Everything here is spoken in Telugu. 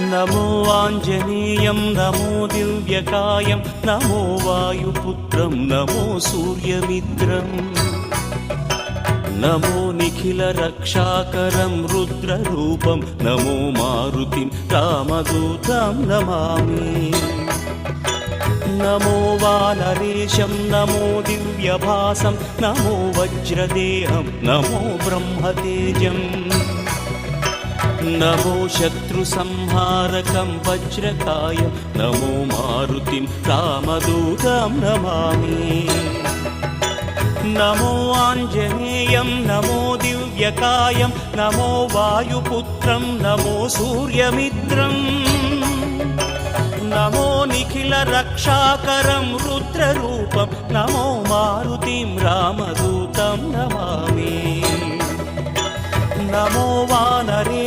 నమో ఆంజనేయం నమో దివ్యకాయం నమో వాయుపుత్రం నమో సూర్యమిత్రం నమో నిఖిల రక్షాకరం రుద్రరూపం నమో మారుతిం రామదూతం నమామి నమో వానరేశం నమో దివ్యభాసం నమో వజ్రదేహం నమో బ్రహ్మతేజం నమో శత్రు సంహారకం వజ్రకాయం నమో మారుతిం రామదూతం నమామి నమో ఆంజనేయం నమో దివ్యకాయం నమో వాయుపుత్రం నమో సూర్యమిత్రం నమో నిఖిల రక్షాకరం రుద్రరూపం నమో మారుతిం రామదూతం నమామి నమో వానరే